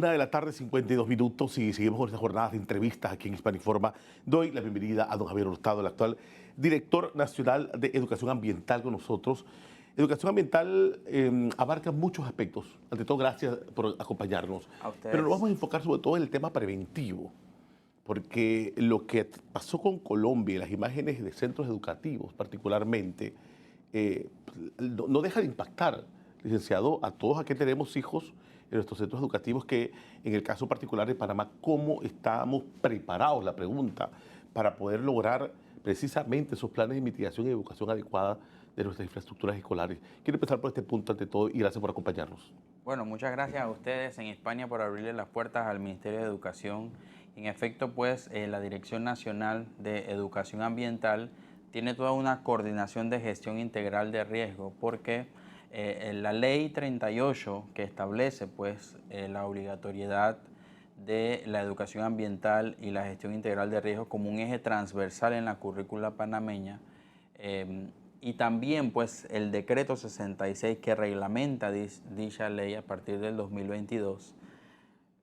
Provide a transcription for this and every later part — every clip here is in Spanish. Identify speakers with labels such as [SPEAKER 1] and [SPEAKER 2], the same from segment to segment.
[SPEAKER 1] 1 de la tarde, 52 minutos, y seguimos con esta jornada de entrevistas aquí en Hispaninforma. Doy la bienvenida a don Javier Hurtado, el actual director nacional de Educación Ambiental con nosotros. Educación ambiental abarca muchos aspectos. Ante todo, gracias por acompañarnos.
[SPEAKER 2] A
[SPEAKER 1] Pero nos
[SPEAKER 2] ustedes.
[SPEAKER 1] vamos a enfocar sobre todo en el tema preventivo, porque lo que pasó con Colombia y las imágenes de centros educativos particularmente, no deja de impactar, licenciado, a todos aquí tenemos hijos en nuestros centros educativos, que en el caso particular de Panamá, ¿cómo estamos preparados? La pregunta, para poder lograr precisamente esos planes de mitigación y educación adecuada de nuestras infraestructuras escolares. Quiero empezar por este punto ante todo y gracias por acompañarnos.
[SPEAKER 2] Bueno, muchas gracias a ustedes en España por abrirle las puertas al Ministerio de Educación. En efecto, pues la Dirección Nacional de Educación Ambiental tiene toda una coordinación de gestión integral de riesgo, porque la Ley 38, que establece pues la obligatoriedad de la educación ambiental y la gestión integral de riesgo como un eje transversal en la currícula panameña, y también pues el decreto 66 que reglamenta dicha ley a partir del 2022,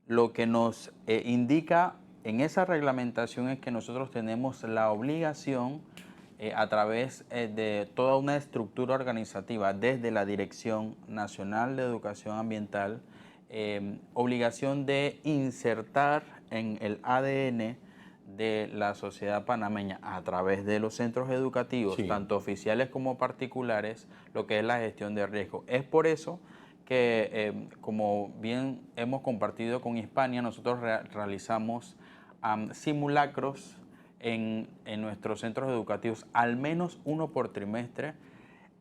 [SPEAKER 2] lo que nos indica en esa reglamentación es que nosotros tenemos la obligación a través de toda una estructura organizativa desde la Dirección Nacional de Educación Ambiental, obligación de insertar en el ADN de la sociedad panameña a través de los centros educativos,
[SPEAKER 1] Sí.
[SPEAKER 2] tanto oficiales como particulares, lo que es la gestión de riesgo. Es por eso que, como bien hemos compartido con Hispania, nosotros realizamos simulacros en nuestros centros educativos, al menos uno por trimestre.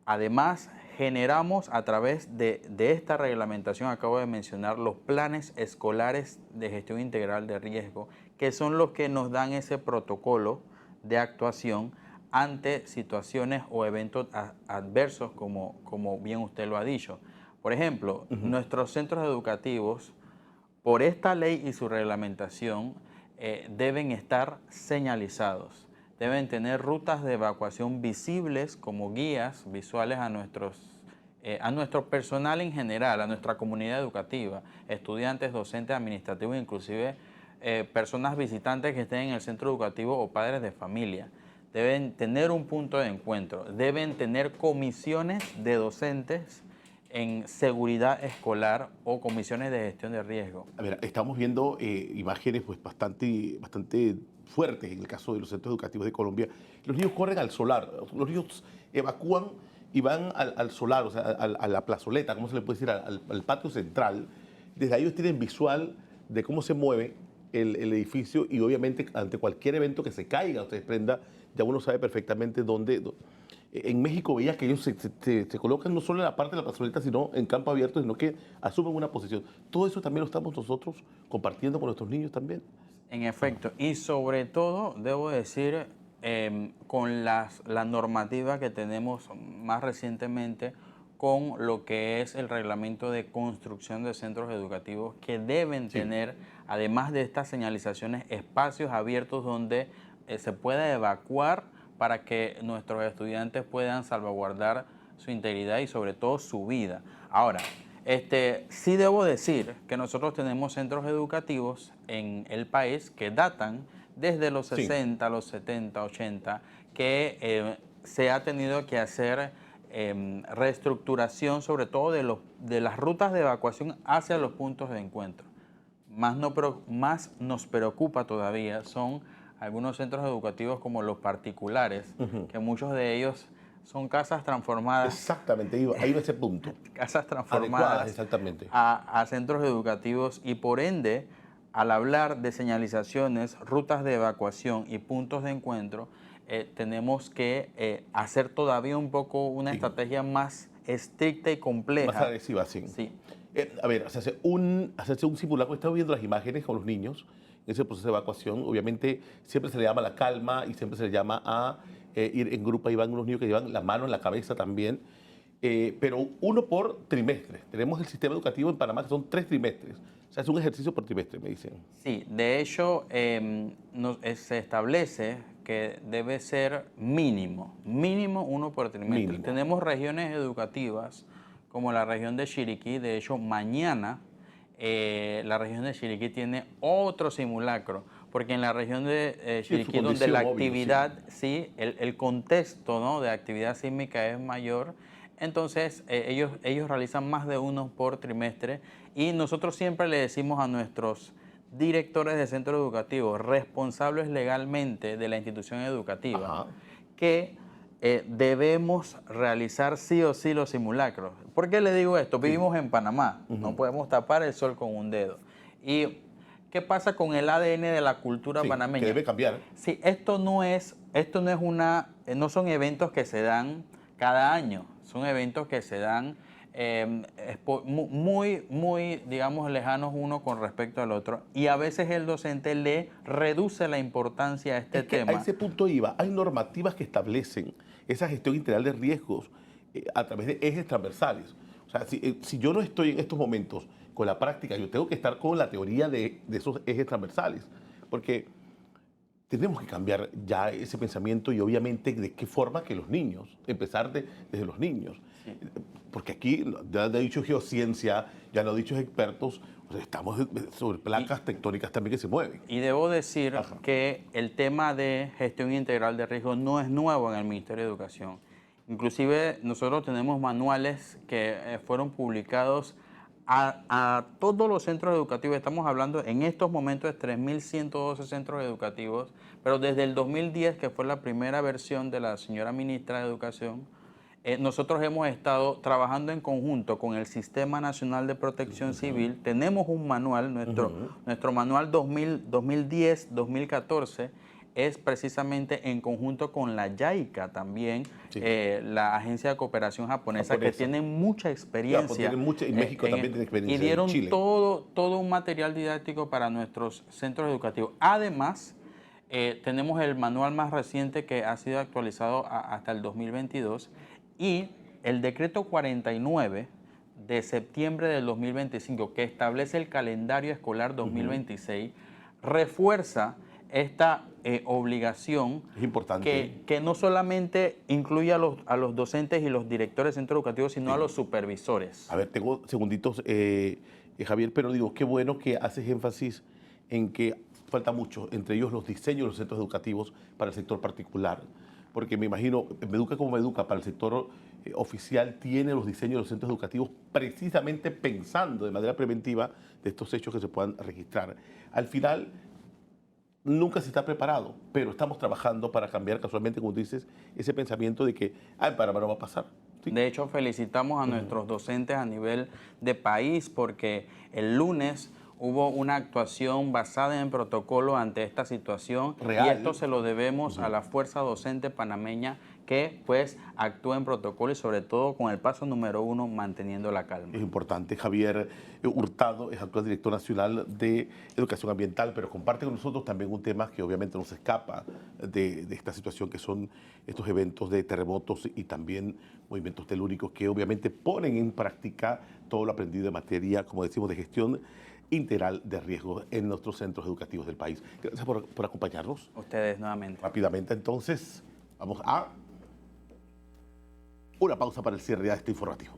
[SPEAKER 2] Además, generamos a través de esta reglamentación, acabo de mencionar, los planes escolares de gestión integral de riesgo, que son los que nos dan ese protocolo de actuación ante situaciones o eventos adversos, como bien usted lo ha dicho. Por ejemplo, nuestros centros educativos, por esta ley y su reglamentación, deben estar señalizados. Deben tener rutas de evacuación visibles como guías visuales a nuestro personal en general, a nuestra comunidad educativa, estudiantes, docentes, administrativos, inclusive personas visitantes que estén en el centro educativo o padres de familia. Deben tener un punto de encuentro, deben tener comisiones de docentes en seguridad escolar o comisiones de gestión de riesgo.
[SPEAKER 1] A ver, estamos viendo imágenes pues bastante fuertes en el caso de los centros educativos de Colombia. Los niños corren al solar, los niños evacúan y van al solar, o sea, a la plazoleta, ¿cómo se le puede decir? Al patio central. Desde ahí ellos tienen visual de cómo se mueve el edificio, y obviamente ante cualquier evento que se caiga o se desprenda, ya uno sabe perfectamente dónde. En México veía que ellos se colocan no solo en la parte de la plazoleta, sino en campo abierto, sino que asumen una posición. Todo eso también lo estamos nosotros compartiendo con nuestros niños también.
[SPEAKER 2] En efecto, y sobre todo, debo decir, con la normativa que tenemos más recientemente, con lo que es el reglamento de construcción de centros educativos, que deben
[SPEAKER 1] Sí.
[SPEAKER 2] tener, además de estas señalizaciones, espacios abiertos donde se pueda evacuar para que nuestros estudiantes puedan salvaguardar su integridad y sobre todo su vida. Ahora, sí debo decir que nosotros tenemos centros educativos en el país que datan desde los
[SPEAKER 1] Sí.
[SPEAKER 2] 60, los 70, 80, que se ha tenido que hacer reestructuración sobre todo de las rutas de evacuación hacia los puntos de encuentro. Más nos preocupa todavía son algunos centros educativos como los particulares, que muchos de ellos son casas transformadas,
[SPEAKER 1] Exactamente, ahí va ese punto.
[SPEAKER 2] casas
[SPEAKER 1] Adecuadas,
[SPEAKER 2] transformadas
[SPEAKER 1] exactamente.
[SPEAKER 2] a centros educativos, y por ende, al hablar de señalizaciones, rutas de evacuación y puntos de encuentro, tenemos que hacer todavía un poco una
[SPEAKER 1] Sí.
[SPEAKER 2] estrategia más estricta y compleja.
[SPEAKER 1] Más agresiva, sí.
[SPEAKER 2] Sí.
[SPEAKER 1] A ver, se hace un simulacro. Estamos viendo las imágenes con los niños en ese proceso de evacuación. Obviamente, siempre se le llama la calma y siempre se le llama a ir en grupo. Ahí van unos niños que llevan la mano en la cabeza también. Pero uno por trimestre. Tenemos el sistema educativo en Panamá que son 3 trimestres. O sea, es un ejercicio por trimestre, me dicen.
[SPEAKER 2] Sí, de hecho, se establece que debe ser mínimo uno por trimestre.
[SPEAKER 1] Mínimo.
[SPEAKER 2] Tenemos regiones educativas como la región de Chiriquí. De hecho, mañana la región de Chiriquí tiene otro simulacro, porque en la región de
[SPEAKER 1] Sí,
[SPEAKER 2] Chiriquí,
[SPEAKER 1] su
[SPEAKER 2] donde la
[SPEAKER 1] condición, obvio,
[SPEAKER 2] actividad, sí, el contexto, ¿no?, de actividad sísmica es mayor, entonces ellos realizan más de uno por trimestre y nosotros siempre le decimos a nuestros directores de centros educativos, responsables legalmente de la institución educativa,
[SPEAKER 1] Ajá.
[SPEAKER 2] que debemos realizar sí o sí los simulacros. ¿Por qué le digo esto? Vivimos en Panamá, no podemos tapar el sol con un dedo. ¿Y qué pasa con el ADN de la cultura
[SPEAKER 1] Sí, que
[SPEAKER 2] panameña?
[SPEAKER 1] debe cambiar.
[SPEAKER 2] Sí, no son eventos que se dan cada año, son eventos que se dan muy, digamos, lejanos uno con respecto al otro, y a veces el docente le reduce la importancia a este
[SPEAKER 1] Es que a
[SPEAKER 2] tema.
[SPEAKER 1] ese punto iba. Hay normativas que establecen esa gestión integral de riesgos a través de ejes transversales. O sea, si yo no estoy en estos momentos con la práctica, yo tengo que estar con la teoría de esos ejes transversales. Porque tenemos que cambiar ya ese pensamiento y obviamente de qué forma que los niños, desde los niños.
[SPEAKER 2] Sí.
[SPEAKER 1] Porque aquí ya lo ha dicho geociencia, ya lo han dicho expertos, o sea, estamos sobre placas tectónicas también que se mueven.
[SPEAKER 2] Y debo decir
[SPEAKER 1] Ajá.
[SPEAKER 2] que el tema de gestión integral de riesgos no es nuevo en el Ministerio de Educación. Inclusive nosotros tenemos manuales que fueron publicados a todos los centros educativos. Estamos hablando en estos momentos de 3.112 centros educativos, pero desde el 2010, que fue la primera versión de la señora ministra de Educación, nosotros hemos estado trabajando en conjunto con el Sistema Nacional de Protección Civil. Tenemos un manual, nuestro manual 2010-2014 es precisamente en conjunto con la JICA también,
[SPEAKER 1] Sí.
[SPEAKER 2] la Agencia de Cooperación Japonesa, que
[SPEAKER 1] Japonesa.
[SPEAKER 2] tiene mucha experiencia.
[SPEAKER 1] Tiene mucha, y México también tiene experiencia.
[SPEAKER 2] Y dieron
[SPEAKER 1] Chile.
[SPEAKER 2] todo un material didáctico para nuestros centros educativos. Además, tenemos el manual más reciente que ha sido actualizado hasta el 2022 y el decreto 49 de septiembre del 2025, que establece el calendario escolar 2026, refuerza esta obligación.
[SPEAKER 1] Es importante.
[SPEAKER 2] Que no solamente incluye a los docentes y los directores de centros educativos, sino a los supervisores.
[SPEAKER 1] A ver, tengo segunditos, Javier, pero digo, qué bueno que haces énfasis en que falta mucho, entre ellos los diseños de los centros educativos para el sector particular. Porque me imagino, Meduca como Meduca, para el sector oficial, tiene los diseños de los centros educativos precisamente pensando de manera preventiva de estos hechos que se puedan registrar. Al final, nunca se está preparado, pero estamos trabajando para cambiar casualmente, como tú dices, ese pensamiento de que, en Panamá no va a pasar. ¿Sí?
[SPEAKER 2] De hecho, felicitamos a nuestros docentes a nivel de país porque el lunes hubo una actuación basada en protocolo ante esta situación.
[SPEAKER 1] Real.
[SPEAKER 2] Y esto se lo debemos a la fuerza docente panameña que pues actúa en protocolo y sobre todo con el paso número 1, manteniendo la calma.
[SPEAKER 1] Es importante. Javier Hurtado es actual director nacional de Educación Ambiental, pero comparte con nosotros también un tema que obviamente no se escapa de esta situación, que son estos eventos de terremotos y también movimientos telúricos que obviamente ponen en práctica todo lo aprendido en materia, como decimos, de gestión integral de riesgos en nuestros centros educativos del país. Gracias por acompañarnos.
[SPEAKER 2] Ustedes nuevamente.
[SPEAKER 1] Rápidamente, entonces, vamos a una pausa para el cierre de este informativo.